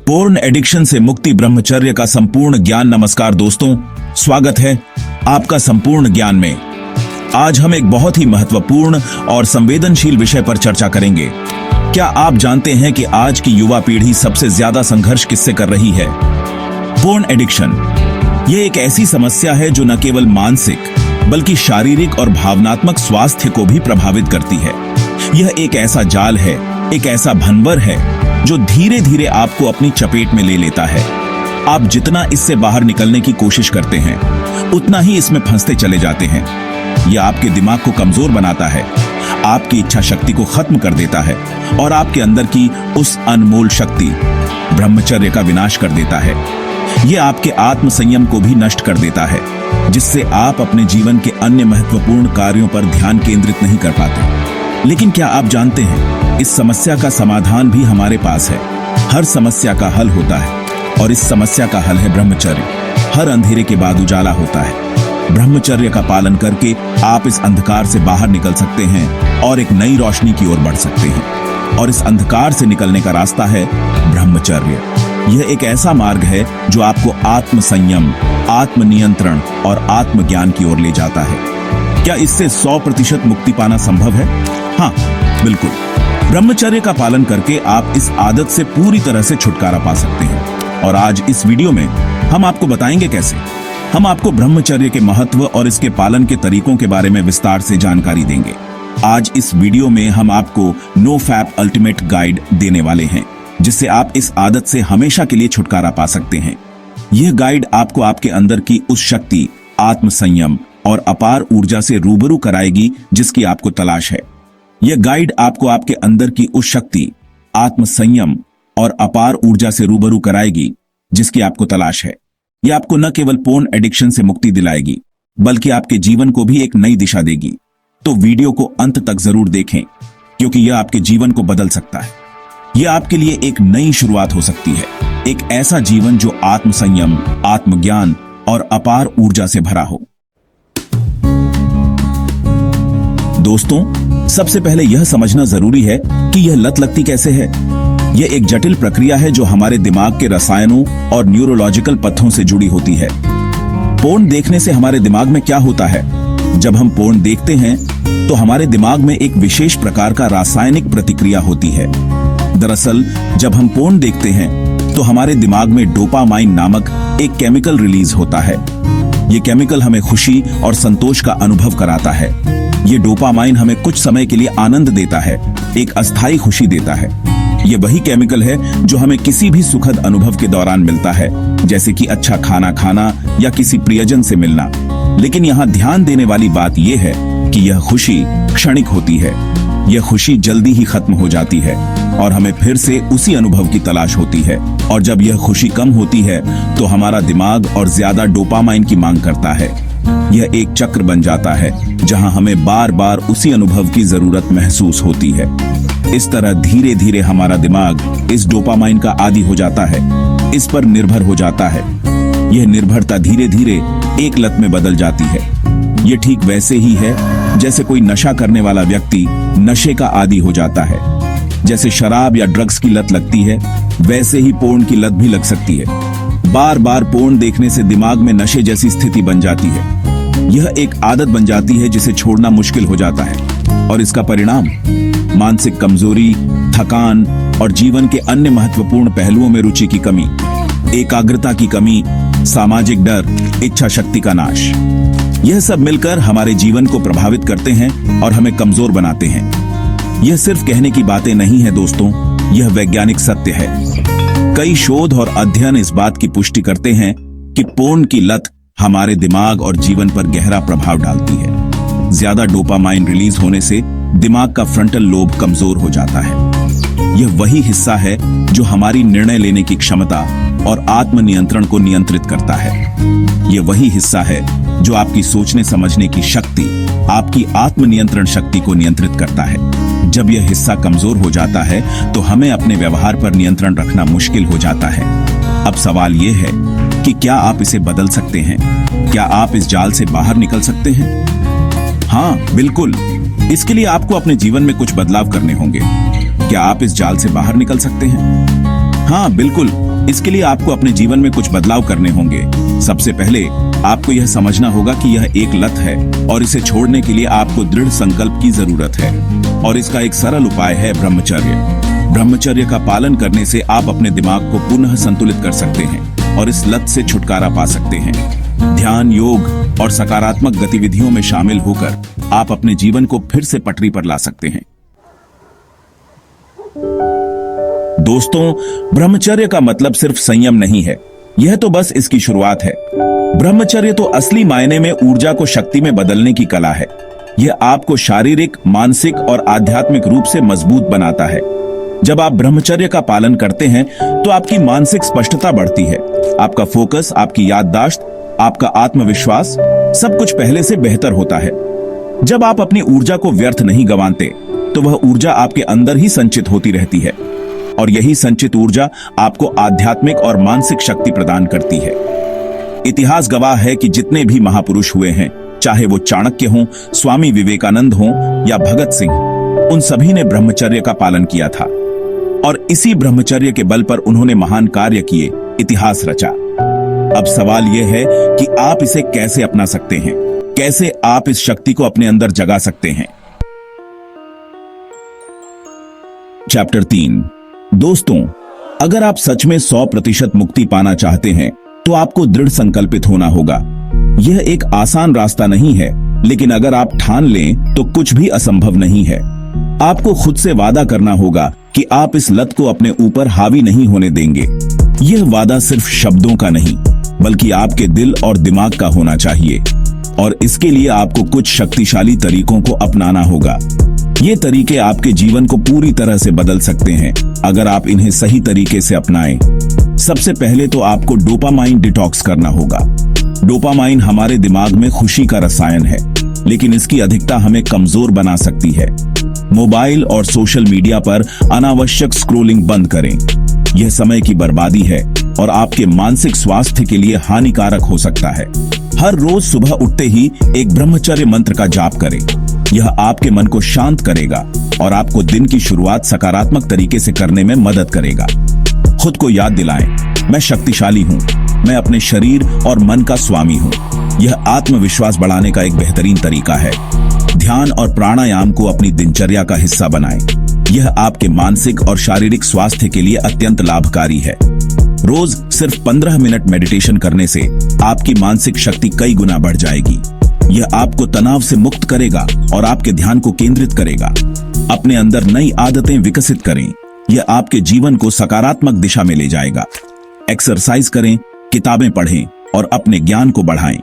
Porn addiction से मुक्ति ब्रह्मचर्य का संपूर्ण ज्ञान। नमस्कार दोस्तों, स्वागत है आपका संपूर्ण ज्ञान में। आज हम एक बहुत ही महत्वपूर्ण और संवेदनशील विषय पर चर्चा करेंगे। क्या आप जानते हैं कि आज की युवा पीढ़ी सबसे ज्यादा संघर्ष किससे कर रही है? Porn addiction. यह एक ऐसी समस्या है जो न केवल मानसिक बल्कि शारीरिक और भावनात्मक स्वास्थ्य को भी प्रभावित करती है। यह एक ऐसा जाल है, एक ऐसा भंवर है जो धीरे धीरे आपको अपनी चपेट में ले लेता है। आप जितना इससे बाहर निकलने की कोशिश करते हैं, उतना ही इसमें फंसते चले जाते हैं। यह आपके दिमाग को कमजोर बनाता है, आपकी इच्छा शक्ति को खत्म कर देता है और आपके अंदर की उस अनमोल शक्ति ब्रह्मचर्य का विनाश कर देता है। यह आपके आत्म संयम को भी नष्ट कर देता है, जिससे आप अपने जीवन के अन्य महत्वपूर्ण कार्यों पर ध्यान केंद्रित नहीं कर पाते। लेकिन क्या आप जानते हैं, इस समस्या का समाधान भी हमारे पास है। हर समस्या का हल होता है और इस समस्या का हल है ब्रह्मचर्य। हर अंधेरे के बाद उजाला होता है। ब्रह्मचर्य का पालन करके आप इस अंधकार से बाहर निकल सकते हैं और एक नई रोशनी की ओर बढ़ सकते हैं। और इस अंधकार से निकलने का रास्ता है ब्रह्मचर्य। यह एक ऐसा मार्ग है जो आपको आत्म संयम, आत्म नियंत्रण और आत्मज्ञान की ओर ले जाता है। क्या इससे 100% मुक्ति पाना संभव है? हाँ, बिल्कुल। ब्रह्मचर्य का पालन करके आप इस आदत से पूरी तरह से छुटकारा पा सकते हैं। और आज इस वीडियो में हम आपको बताएंगे कैसे। हम आपको ब्रह्मचर्य के महत्व और इसके पालन के तरीकों के बारे में विस्तार से जानकारी देंगे। आज इस वीडियो में हम आपको नो फैप अल्टीमेट गाइड देने वाले हैं, जिससे आप इस आदत से हमेशा के लिए छुटकारा पा सकते हैं। यह गाइड आपको आपके अंदर की उस शक्ति, आत्म संयम और अपार ऊर्जा से रूबरू कराएगी जिसकी आपको तलाश है। यह गाइड आपको आपके अंदर की उस शक्ति, आत्म संयम और अपार ऊर्जा से रूबरू कराएगी जिसकी आपको तलाश है। यह आपको न केवल पोर्न एडिक्शन से मुक्ति दिलाएगी, बल्कि आपके जीवन को भी एक नई दिशा देगी। तो वीडियो को अंत तक जरूर देखें, क्योंकि यह आपके जीवन को बदल सकता है। यह आपके लिए एक नई शुरुआत हो सकती है, एक ऐसा जीवन जो आत्म संयम, आत्मज्ञान और अपार ऊर्जा से भरा हो। दोस्तों, सबसे पहले यह समझना जरूरी है कि यह लत लगती कैसे है। यह एक जटिल प्रक्रिया है जो हमारे दिमाग के रसायनों और न्यूरोलॉजिकल पथों से जुड़ी होती है। पोर्न देखने से हमारे दिमाग में क्या होता है? जब हम पोर्न देखते हैं तो हमारे दिमाग में एक विशेष प्रकार का रासायनिक प्रतिक्रिया होती है। दरअसल जब हम पोर्न देखते हैं तो हमारे दिमाग में डोपामाइन नामक एक केमिकल रिलीज होता है। यह केमिकल हमें खुशी और संतोष का अनुभव कराता है। ये डोपामाइन हमें कुछ समय के लिए आनंद देता है, एक अस्थायी खुशी देता है। ये वही केमिकल है जो हमें किसी भी सुखद अनुभव के दौरान मिलता है, जैसे कि अच्छा खाना खाना या किसी प्रियजन से मिलना। लेकिन यहाँ ध्यान देने वाली बात यह है कि यह खुशी क्षणिक होती है। यह खुशी जल्दी ही खत्म हो जाती है और हमें फिर से उसी अनुभव की तलाश होती है। और जब यह खुशी कम होती है तो हमारा दिमाग और ज्यादा डोपामाइन की मांग करता है। यह एक चक्र बन जाता है जहां हमें बार बार उसी अनुभव की जरूरत महसूस होती है। इस तरह धीरे धीरे हमारा दिमाग इस डोपामाइन का आदी हो जाता है, इस पर निर्भर हो जाता है। यह निर्भरता धीरे धीरे एक लत में बदल जाती है। यह ठीक वैसे ही है जैसे कोई नशा करने वाला व्यक्ति नशे का आदी हो जाता है। जैसे शराब या ड्रग्स की लत लगती है, वैसे ही पोर्न की लत भी लग सकती है। बार बार पोर्न देखने से दिमाग में नशे जैसी स्थिति बन जाती है। यह एक आदत बन जाती है जिसे छोड़ना मुश्किल हो जाता है। और इसका परिणाम मानसिक कमजोरी, थकान और जीवन के अन्य महत्वपूर्ण पहलुओं में रुचि की कमी, एकाग्रता की कमी, सामाजिक डर, इच्छा शक्ति का नाश। यह सब मिलकर हमारे जीवन को प्रभावित करते हैं और हमें कमजोर बनाते हैं। यह सिर्फ कहने की बातें नहीं है दोस्तों, यह वैज्ञानिक सत्य है। कई शोध और अध्ययन इस बात की पुष्टि करते हैं कि पोर्न की लत हमारे दिमाग और जीवन पर गहरा प्रभाव डालती है। ज्यादा डोपामाइन रिलीज होने से दिमाग का फ्रंटल लोब कमजोर हो जाता है। यह वही हिस्सा है जो हमारी निर्णय लेने की क्षमता और आत्म नियंत्रण को नियंत्रित करता है। यह वही हिस्सा है जो आपकी सोचने समझने की शक्ति, आपकी आत्म नियंत्रण शक्ति को नियंत्रित करता है। जब यह हिस्सा कमजोर हो जाता है तो हमें अपने व्यवहार पर नियंत्रण रखना मुश्किल हो जाता है। अब सवाल यह है कि क्या आप इसे बदल सकते हैं? क्या आप इस जाल से बाहर निकल सकते हैं? हाँ, बिल्कुल। इसके लिए आपको अपने जीवन में कुछ बदलाव करने होंगे। क्या आप इस जाल से बाहर निकल सकते हैं? हाँ, बिल्कुल। इसके लिए आपको अपने जीवन में कुछ बदलाव करने होंगे। सबसे पहले आपको यह समझना होगा कि यह एक लत है और इसे छोड़ने के लिए आपको दृढ़ संकल्प की जरूरत है। और इसका एक सरल उपाय है ब्रह्मचर्य। ब्रह्मचर्य का पालन करने से आप अपने दिमाग को पुनः संतुलित कर सकते हैं और इस लत से छुटकारा पा सकते हैं। ध्यान, योग और सकारात्मक गतिविधियों में शामिल होकर आप अपने जीवन को फिर से पटरी पर ला सकते हैं। दोस्तों, ब्रह्मचर्य का मतलब सिर्फ संयम नहीं है, यह तो बस इसकी शुरुआत है। ब्रह्मचर्य तो असली मायने में ऊर्जा को शक्ति में बदलने की कला है। यह आपको शारीरिक, मानसिक और आध्यात्मिक रूप से मजबूत बनाता है। जब आप ब्रह्मचर्य का पालन करते हैं तो आपकी मानसिक स्पष्टता बढ़ती है, आपका फोकस, आपकी याददाश्त, आपका आत्मविश्वास सब कुछ पहले से बेहतर होता है। जब आप अपनी ऊर्जा को व्यर्थ नहीं गंवाते तो वह ऊर्जा आपके अंदर ही संचित होती रहती है और यही संचित ऊर्जा आपको आध्यात्मिक और मानसिक शक्ति प्रदान करती है। इतिहास गवाह है कि जितने भी महापुरुष हुए हैं, चाहे वो चाणक्य हों, स्वामी विवेकानंद हों या भगत सिंह, उन सभी ने ब्रह्मचर्य का पालन किया था और इसी ब्रह्मचर्य के बल पर उन्होंने महान कार्य किए, इतिहास रचा। अब सवाल यह है कि आप इसे कैसे अपना सकते हैं, कैसे आप इस शक्ति को अपने अंदर जगा सकते हैं। चैप्टर 3। दोस्तों, अगर आप सच में 100% मुक्ति पाना चाहते हैं तो आपको दृढ़ संकल्पित होना होगा। यह एक आसान रास्ता नहीं है, लेकिन अगर आप ठान लें तो कुछ भी असंभव नहीं है। आपको खुद से वादा करना होगा कि आप इस लत को अपने ऊपर हावी नहीं होने देंगे। यह वादा सिर्फ शब्दों का नहीं, बल्कि आपके दिल और दिमाग का होना चाहिए और इसके लिए आपको कुछ शक्तिशाली तरीकों को अपनाना होगा। ये तरीके आपके जीवन को पूरी तरह से बदल सकते हैं अगर आप इन्हें सही तरीके से अपनाएं। सबसे पहले तो आपको डोपामाइन डिटॉक्स करना होगा। डोपामाइन हमारे दिमाग में खुशी का रसायन है, लेकिन इसकी अधिकता हमें कमजोर बना सकती है। मोबाइल और सोशल मीडिया पर अनावश्यक स्क्रोलिंग बंद करें। यह समय की बर्बादी है और आपके मानसिक स्वास्थ्य के लिए हानिकारक हो सकता है। हर रोज सुबह उठते ही एक ब्रह्मचर्य मंत्र का जाप करें। यह आपके मन को शांत करेगा और आपको दिन की शुरुआत सकारात्मक तरीके से करने में मदद करेगा। खुद को याद दिलाएं, मैं शक्तिशाली हूँ, मैं अपने शरीर और मन का स्वामी हूँ। यह आत्मविश्वास बढ़ाने का एक बेहतरीन तरीका है। ध्यान और प्राणायाम को अपनी दिनचर्या का हिस्सा बनाएं। यह आपके मानसिक और शारीरिक स्वास्थ्य के लिए अत्यंत लाभकारी है। रोज सिर्फ 15 मिनट मेडिटेशन करने से आपकी मानसिक शक्ति कई गुना बढ़ जाएगी। यह आपको तनाव से मुक्त करेगा और आपके ध्यान को केंद्रित करेगा। अपने अंदर नई आदतें विकसित करें। यह आपके जीवन को सकारात्मक दिशा में ले जाएगा। एक्सरसाइज करें, किताबें पढ़ें और अपने ज्ञान को बढ़ाएं।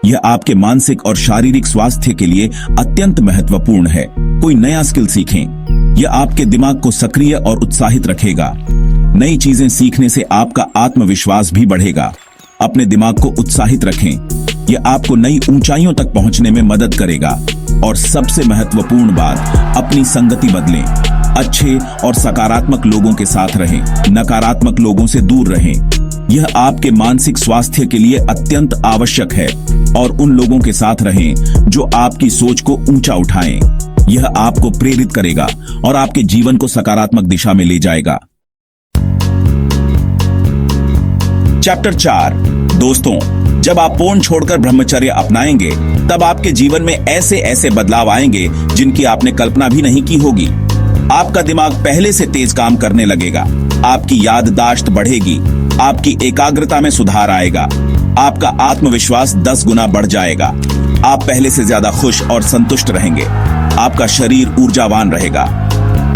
यह आपके मानसिक और शारीरिक स्वास्थ्य के लिए अत्यंत महत्वपूर्ण है। कोई नया स्किल सीखें। यह आपके दिमाग को सक्रिय और उत्साहित रखेगा। नई चीजें सीखने से आपका आत्मविश्वास भी बढ़ेगा। अपने दिमाग को उत्साहित रखें। यह आपको नई ऊंचाइयों तक पहुंचने में मदद करेगा। और सबसे महत्वपूर्ण बात, अपनी संगति बदलें। अच्छे और सकारात्मक लोगों के साथ रहें, नकारात्मक लोगों से दूर रहें। यह आपके मानसिक स्वास्थ्य के लिए अत्यंत आवश्यक है। और उन लोगों के साथ रहें जो आपकी सोच को ऊंचा उठाएं। यह आपको प्रेरित करेगा और आपके जीवन को सकारात्मक दिशा में ले जाएगा। चैप्टर 4। दोस्तों, जब आप पोर्न छोड़कर ब्रह्मचर्य अपनाएंगे तब आपके जीवन में ऐसे ऐसे बदलाव आएंगे जिनकी आपने कल्पना भी नहीं की होगी। आपका दिमाग पहले से तेज काम करने लगेगा, आपकी याददाश्त बढ़ेगी, आपकी एकाग्रता में सुधार आएगा, आपका आत्मविश्वास 10 गुना बढ़ जाएगा। आप पहले से ज्यादा खुश और संतुष्ट रहेंगे। आपका शरीर ऊर्जावान रहेगा।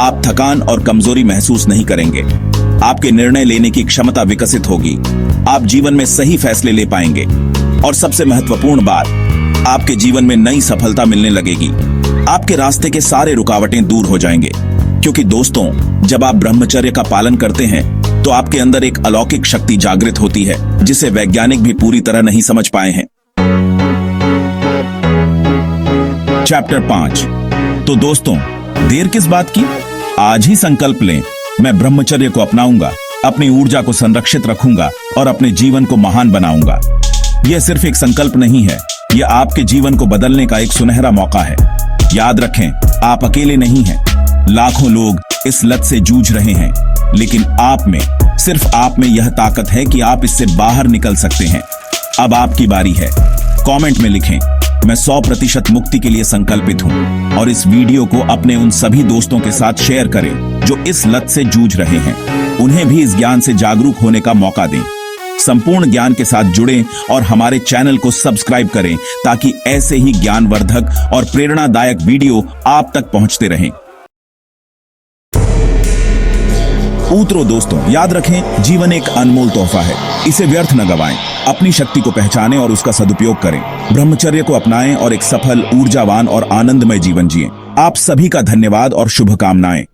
आप थकान और कमजोरी महसूस नहीं करेंगे। आपके निर्णय लेने की क्षमता विकसित होगी। आप जीवन में सही फैसले ले पाएंगे और सबसे महत्वपूर्ण बात, आपके जीवन में नई सफलता मिलने लगेगी। आपके रास्ते के सारे रुकावटें दूर हो जाएंगे। क्योंकि दोस्तों, जब आप ब्रह्मचर्य का पालन करते हैं तो आपके अंदर एक अलौकिक शक्ति जागृत होती है जिसे वैज्ञानिक भी पूरी तरह नहीं समझ पाए हैं। चैप्टर 5। तो दोस्तों, देर किस बात की? आज ही संकल्प लें, मैं ब्रह्मचर्य को अपनाऊंगा, अपनी ऊर्जा को संरक्षित रखूंगा और अपने जीवन को महान बनाऊंगा। यह सिर्फ एक संकल्प नहीं है, यह आपके जीवन को बदलने का एक सुनहरा मौका है। याद रखें, आप अकेले नहीं हैं। लाखों लोग इस लत से जूझ रहे हैं, लेकिन आप में सिर्फ आप में यह ताकत है कि आप इससे बाहर निकल सकते हैं। अब आपकी बारी है। कमेंट में लिखें, मैं 100% मुक्ति के लिए संकल्पित हूं, और इस वीडियो को अपने उन सभी दोस्तों के साथ शेयर करें जो इस लत से जूझ रहे हैं। उन्हें भी इस ज्ञान से जागरूक होने का मौका दें। संपूर्ण ज्ञान के साथ जुड़ें और हमारे चैनल को सब्सक्राइब करें ताकि ऐसे ही ज्ञानवर्धक और प्रेरणादायक वीडियो आप तक पहुंचते रहें। उतरो दोस्तों, याद रखें, जीवन एक अनमोल तोहफा है। इसे व्यर्थ न गवाएं। अपनी शक्ति को पहचानें और उसका सदुपयोग करें। ब्रह्मचर्य को अपनाएं और एक सफल, ऊर्जावान और आनंदमय जीवन जिएं। आप सभी का धन्यवाद और शुभकामनाएं।